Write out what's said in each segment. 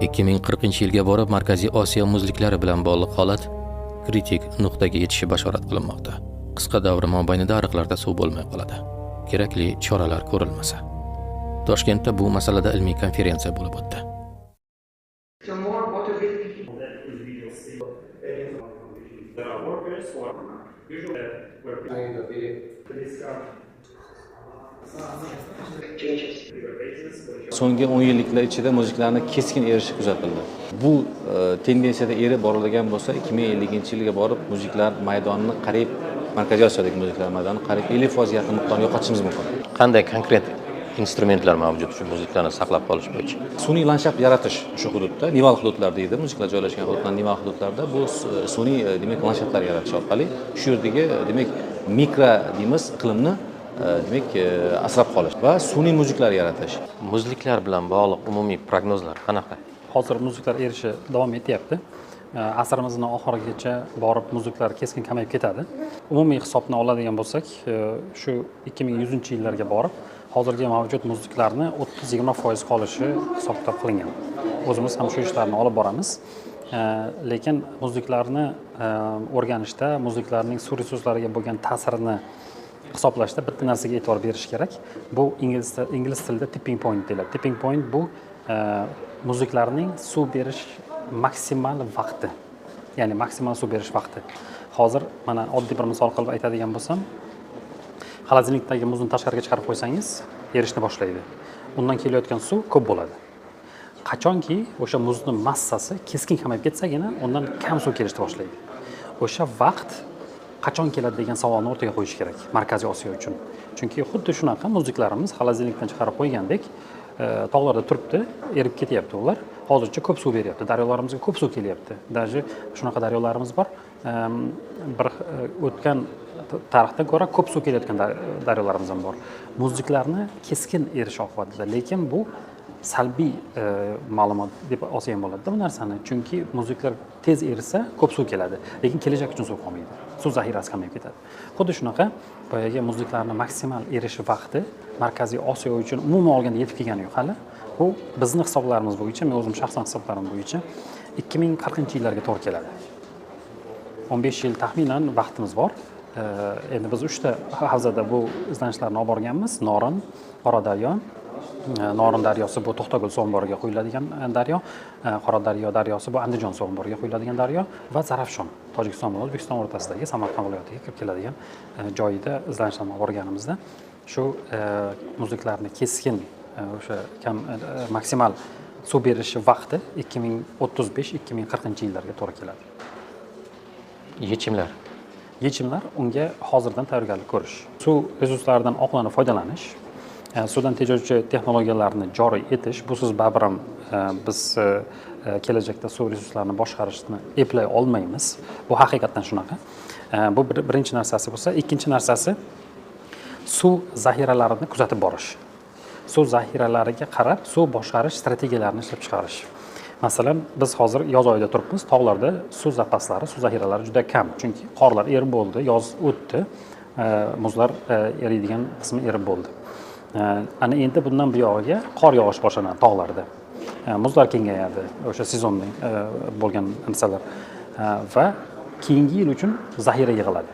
2040-yilga borib Markaziy Osiyo muzliklari bilan bog'liq holat kritik nuqtaga yetishi bashorat qilinmoqda. Qisqa davr mobaynida ariqlarda suv bo'lmay qoladi. Kerakli choralar ko'rilmasa. Toshkentda bu masalada ilmiy konferensiya bo'lib o'tdi. So'nggi 10 yilliklar ichida muziklarning keskin erishi kuzatildi. Bu tendensiyada erib borilgan bo'lsa, 2050-yilga borib muziklar maydonini qariyb Markaziy Osiyodagi muziklar maydonini qariyb 50% yaqin miqdorda yo'qotishimiz mumkin. Qanday konkret instrumentlar mavjud shu muziklarni saqlab qolish bo'yicha? Sun'iy landshaft yaratish shu hududda, nival hududlar deydi, muziklar joylashgan hududlar nival hududlarda bu sun'iy demak landshaftlar yaratish orqali shu yerdagi demak mikro deymiz iqlimni demak asrab qolish va sun'iy muziklar yaratish. Muzliklar bilan bog'liq umumiy prognozlar qanaqa? Hozir muziklar erishi davom etyapti. Asrimizning oxirigacha borib muziklar keskin kamayib ketadi. Umumiy hisobni oladigan bo'lsak, shu 2100-yillarga borib hozirgi mavjud muziklarni 30-20% qolishi hisob-kitob qilingan. O'zimiz ham shu ishlarni olib boramiz. Lekin muziklarni o'rganishda, muziklarning suv resurslariga bo'lgan ta'sirini hisoblashda bitta narsaga e'tibor berish kerak. Bu ingliz tilida tipping point deyiladi. Tipping point bu muziklarning suv berish maksimal vaqti. Ya'ni maksimal suv berish vaqti. Hozir mana oddiy bir misol qilib aytadigan bo'lsam, xolodilnikdagi muzni tashqariga chiqarib qo'ysangiz, erishni boshlaydi. Undan kelayotgan suv ko'p bo'ladi. Qachonki o'sha muzni massasi keskin kamayib ketsagina, undan kam suv kelishni boshlaydi. O'sha vaqt qachon keladi degan savolni o'rtaga qo'yish kerak Markaziy Osiyo uchun. Chunki xuddi shunaqa muziklarimiz xolodilnikdan chiqarib qo'ygandek tog'larda turibdi, erib ketyapti ular. Hozircha ko'p suv beryapti. Daryolarimizga ko'p suv kelyapti. Даже shunaqa daryolarimiz bor. Bir o'tgan tarixdan ko'ra ko'p suv kelayotgan daryolarimiz ham bor. Muzliklarni keskin erish oqibatida, lekin bu salbiy ma'lumot deb olsa ham bo'ladi bu narsani. Chunki muzliklar tez erisa, ko'p suv keladi, lekin kelajak uchun suv qolmaydi. Suv zaxirasi kamayib ketadi. Xuddi shunaqa boyaga muzliklarni maksimal erishi vaqti Markaziy Osiyo uchun umuman olganda yetib kelgani yo'q hali. Bu bizning hisoblarimiz bo'yicha, men o'zim shaxsan hisoblarim bo'yicha 2040-yillarga to'g'ri keladi. 15 yil taxminan vaqtimiz bor. Endi biz 3 ta havzada bu izlanishlarni olib borganmiz. Norin, Qoradaryo, Norin daryosi bu To'xtagul suv omboriga quyiladigan daryo, Qoradaryo daryosi bu Andijon suv omboriga quyiladigan daryo va Zarafshon, Tojikiston bilan O'zbekiston o'rtasidagi Samarqand viloyatiga kirib keladigan joyida izlanishlarni olib borganimizda shu muzliklarni keskin o'sha maksimal suv berishi vaqti 2035-2040-yillarga to'g'ri keladi. Yechimlar unga hozirdan tayyorgarlik ko'rish. Suv resurslaridan oqlanib foydalanish, suvdan tejovchi texnologiyalarni joriy etish. Busiz baribir ham biz kelajakda suv resurslarini boshqarishni eplay olmaymiz. Bu haqiqatan shunaqa. Bu birinchi narsasi bo'lsa, ikkinchi narsasi suv zaxiralarini kuzatib borish. Suv zaxiralariga qarab suv boshqarish strategiyalarini ishlab chiqarish. Masalan, biz hozir yoz oyida turibmiz, tog'larda suv zapaslari, suv zaxiralari juda kam. Chunki qorlar erib bo'ldi, yoz o'tdi, muzlar eriydigan qismi erib bo'ldi. Ana endi bundan buyog'iga qor yog'ish boshlanadi tog'larda. Muzlar kengayadi, o'sha sezonning bo'lgan narsalar va keyingi yil uchun zaxira yig'iladi.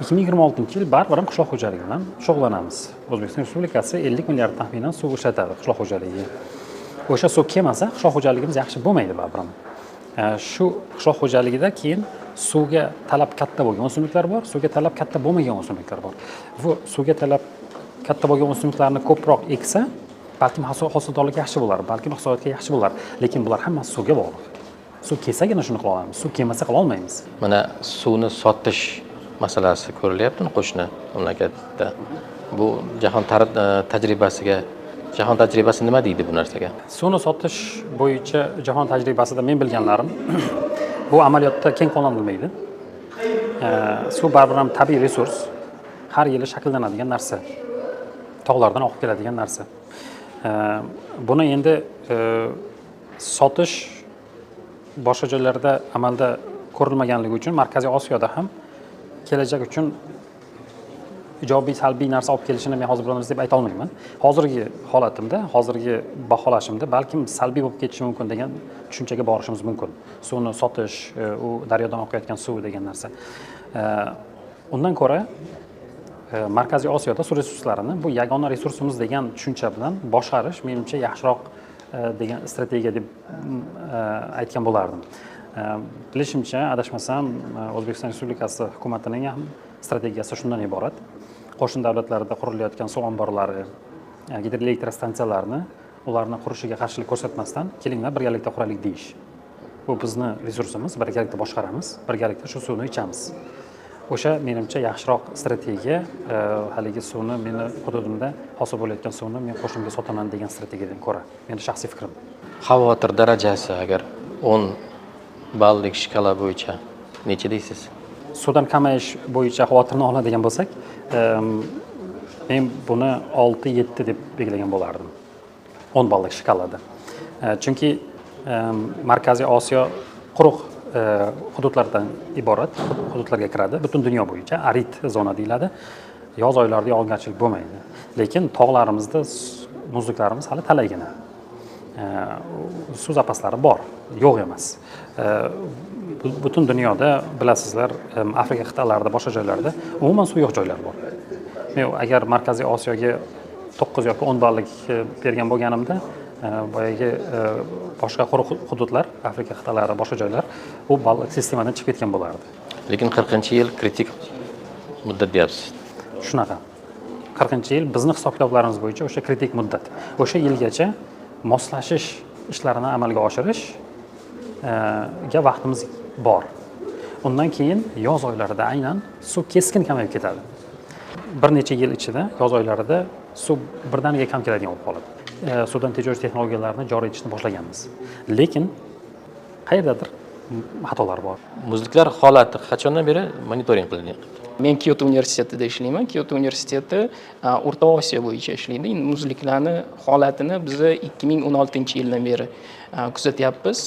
2026-yil baribir ham qishloq xo'jaligi bilan shug'ullanamiz. O'zbekiston Respublikasi 50 milliard taxminan suv ishlatadi qishloq xo'jaligiga. O'sha suv kelmasa, qishloq xo'jaligimiz yaxshi bo'lmaydi baribir ham. Shu qishloq xo'jaligida keyin suvga talab katta bo'lgan o'simliklar bor, suvga talab katta bo'lmagan o'simliklar bor. Bu suvga talab katta bo'lgan o'simliklarni ko'proq eksa, balkim hosildorlik yaxshi bo'lar, balkim iqtisodiyotga yaxshi bo'lar, lekin bular hammasi suvga bog'liq. Suv kelsagina shuni qila olamiz, suv kelmasa qila olmaymiz. Mana suvni sotish masalasi ko'rilyapti qo'shni mamlakatda. Bu jahon tajribasi nima deydi bu narsaga? Suvni sotish bo'yicha jahon tajribasida men bilganlarim bu amaliyotda keng qo'llanilmaydi. Suv baribir ham tabiiy resurs, har yili shakllanadigan narsa. Tog'lardan oqib keladigan narsa. Buni endi sotish boshqa joylarda amalda ko'rilmaganligi uchun Markaziy Osiyoda ham kelajak uchun ijobiy salbiy narsa olib kelishini men hozir biror narsa deb ayta olmayman. Hozirgi holatimda, hozirgi baholashimda balkim salbiy bo'lib ketishi mumkin degan tushunchaga borishimiz mumkin. Suvni sotish, u daryodan oqayotgan suv degan narsa. Undan ko'ra Markaziy Osiyoda suv resurslarini bu yagona resursimiz degan tushuncha bilan boshqarish menimcha yaxshiroq degan strategiya deb aytgan bo'lardim. Bilishimcha, adashmasam, O'zbekiston Respublikasi hukumatining ham strategiyasi shundan iborat. Qo'shni davlatlarda qurilayotgan suv omborlari, gidroelektrostansiyalarni ularni qurishiga qarshilik ko'rsatmasdan, kelinglar birgalikda quraylik deyish. Bu bizni resursimiz, birgalikda boshqaramiz, birgalikda shu suvni ichamiz. O'sha menimcha yaxshiroq strategiya, haligi suvni meni hududimda hosil bo'layotgan suvni men qo'shnimga sotaman degan strategiyadan ko'ra, meni shaxsiy fikrim. Xavotir darajasi agar 10 ballik shkala bo'yicha necha deysiz? Suvdan kamayish bo'yicha xavotirni oladigan bo'lsak, men buni 6-7 deb belgilagan bo'lardim. 10 ballik shkalada. Chunki Markaziy Osiyo quruq hududlardan iborat, hududlarga kiradi. Butun dunyo bo'yicha arid zona deyiladi. Yoz oylarida yog'ingarchilik bo'lmaydi. Lekin tog'larimizda muzliklarimiz hali talaygina. Suv zapaslari bor, yo'q emas. Butun dunyoda bilasizlar, Afrika qit'alarida, boshqa joylarda umuman suv yo'q joylar bor. Men agar Markaziy Osiyoga 9 yoki 10 ballik bergan bo'lganimda, boyagi boshqa quruq hududlar, Afrika qit'alari, boshqa joylar bu ballik sistemadan chiqib ketgan bo'lardi. Lekin 40-yil kritik muddat deyapsiz. Shunaqa. 40-yil bizni hisoblovlarimiz bo'yicha o'sha kritik muddat. O'sha yilgacha moslashish ishlarini amalga oshirish ga vaqtimiz bor. Undan keyin yoz oylarida aynan suv keskin kamayib ketadi. Bir necha yil ichida yoz oylarida suv birdaniga kam keladigan bo'lib qoladi. Suvdan tejovchi texnologiyalarini joriy etishni boshlaganmiz. Lekin qayerdadir xatolar bor. Muzliklar holati qachondan beri monitoring qilinyapti? Men Kyoto universitetida ishlayman. Kyoto universiteti O'rta Osiyo bo'yicha ishlaydi. Muzliklarni holatini biz 2016-yildan beri kuzatyapmiz.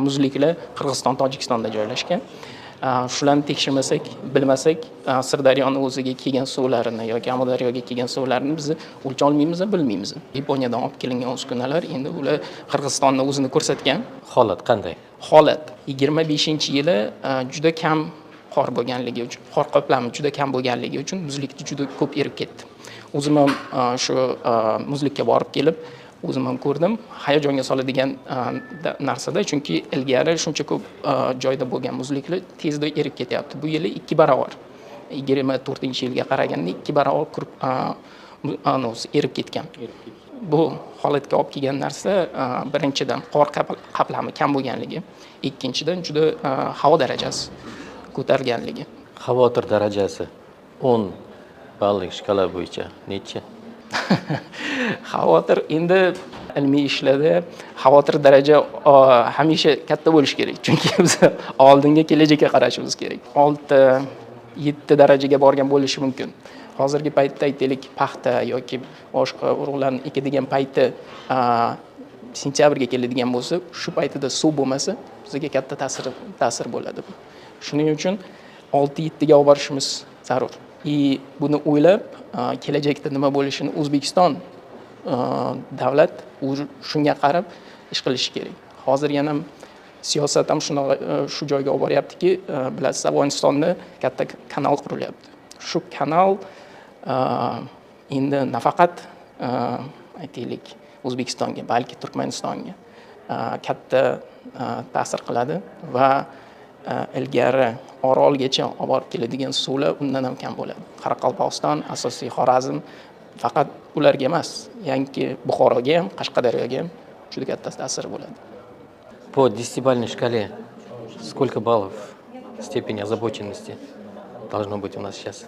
Muzliklar Qirg'iziston, Tojikistonda joylashgan. Shularni tekshirmasak, bilmasak, Sirdaryoni o'ziga kelgan suvlarini yoki Amudaryoga kelgan suvlarini biz o'lcha olmaymiz, bilmaymiz. Yaponiyadan olib kelingan uskunalar endi ular Qirg'izistonni o'zini ko'rsatgan. Holat qanday? Holat 25-yili juda kam qor bo'lganligi uchun, qor qoplami juda kam bo'lganligi uchun muzlik juda ko'p erib ketdi. O'zim ham shu muzlikka borib kelib, o'zim ham ko'rdim. Hayajonga soladigan narsada, chunki ilgari shuncha ko'p joyda bo'lgan muzliklar tezda erib ketyapti. Bu yili 2 barobar. 24-yilga qaraganda 2 barobar erib ketgan. Bu holatga olib kelgan narsa birinchidan qor qaplami kam bo'lganligi, ikkinchidan juda havo darajasi ko'targanligi. Xavotir darajasi 10 ballik shkala bo'yicha necha? Xavotir endi ilmiy ishlarda xavotir daraja hamisha katta bo'lishi kerak. Chunki biz oldinga kelajakka qarashimiz kerak. 6-7 darajaga borgan bo'lishi mumkin. Hozirgi paytda aytaylik paxta yoki boshqa urug'larni ekadigan payti sentyabrga keladigan bo'lsa, shu paytida suv bo'lmasa, bizga katta ta'sir bo'ladi. Shuning uchun 6-7 ga olib borishimiz zarur. Buni o'ylab, kelajakda nima bo'lishini O'zbekiston davlat shunga qarab ish qilishi kerak. Hozir yana siyosat ham shu joyga olib boryaptiki, bilasiz, Afg'onistonda katta kanal qurilyapti. Shu kanal endi nafaqat aytaylik O'zbekistonga, balki Turkmanistonga katta ta'sir qiladi va ilgari Orolgacha olib borib keladigan suvlar undan ham kam bo'ladi. Qoraqalpog'iston, asosiy Xorazm faqat ularga emas, yangi Buxoroga ham, Qashqadaryoga ham juda katta ta'sir bo'ladi. По 10-бальной шкале сколько баллов степени озабоченности должно быть у нас сейчас?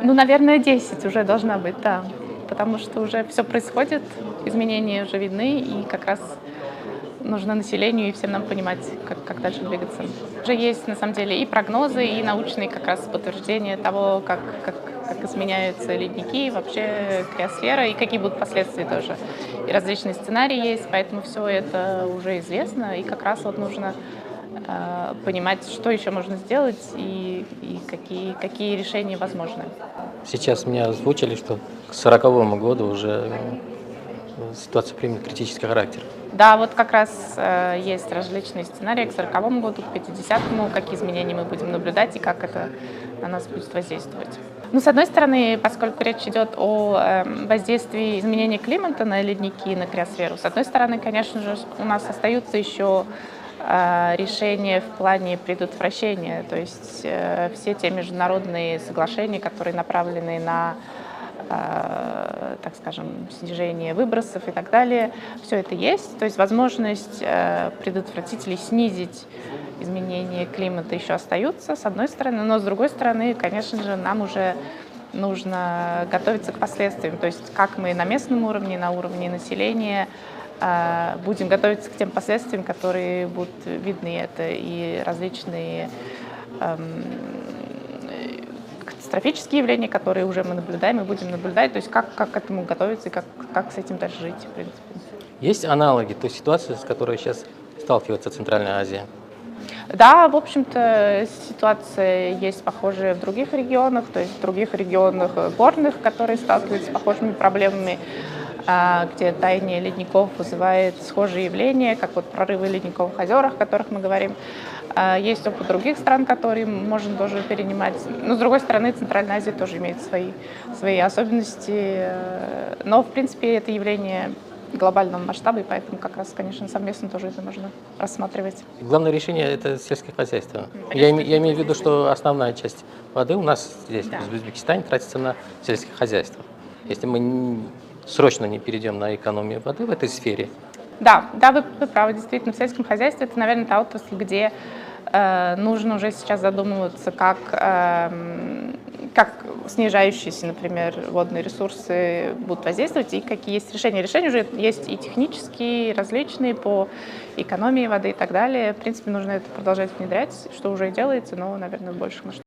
Ну, наверное, 10 уже должна быть, да. Потому что уже все происходит, изменения уже видны, и как раз нужно населению и всем нам понимать, как дальше двигаться. Уже есть, на самом деле, и прогнозы, и научные как раз подтверждения того, как изменяются ледники, вообще криосфера, и какие будут последствия тоже. И различные сценарии есть, поэтому все это уже известно, и как раз вот нужно понимать, что еще можно сделать и какие решения возможны. Сейчас меня озвучили, что к 40-му году уже ситуация примет критический характер. Да, вот как раз есть различные сценарии к 40-му году, к 50-му, какие изменения мы будем наблюдать и как это на нас будет воздействовать. Ну, с одной стороны, поскольку речь идет о воздействии изменения климата на ледники и на криосферу, с одной стороны, конечно же, у нас остаются еще решения в плане предотвращения, то есть все те международные соглашения, которые направлены на, так скажем, снижение выбросов и так далее, все это есть, то есть возможность предотвратить или снизить изменения климата еще остаются, с одной стороны, но с другой стороны, конечно же, нам уже нужно готовиться к последствиям, то есть как мы на местном уровне, на уровне населения будем готовиться к тем последствиям, которые будут видны. Это и различные катастрофические явления, которые уже мы наблюдаем и будем наблюдать, то есть как к этому готовиться и как с этим дальше жить, в принципе. Есть аналоги той ситуации, с которой сейчас сталкивается Центральная Азия? Да, в общем-то, ситуация есть похожая в других регионах, то есть в других регионах горных, которые сталкиваются с похожими проблемами, где таяние ледников вызывает схожие явления, как вот прорывы ледниковых озер, о которых мы говорим. Есть опыт других стран, которые можно тоже перенимать. Но, с другой стороны, Центральная Азия тоже имеет свои особенности. Но, в принципе, это явление глобального масштаба, и поэтому как раз, конечно, совместно тоже это можно рассматривать. Главное решение – это сельское хозяйство. Я имею в виду, что основная часть воды у нас здесь, в Узбекистане, тратится на сельское хозяйство. Если мы срочно не перейдем на экономию воды в этой сфере. Да, вы правы, действительно, в сельском хозяйстве это, наверное, та отрасль, где нужно уже сейчас задумываться, как снижающиеся, например, водные ресурсы будут воздействовать и какие есть решения. Решения уже есть и технические, и различные по экономии воды и так далее. В принципе, нужно это продолжать внедрять, что уже и делается, но, наверное, в большем масштабе.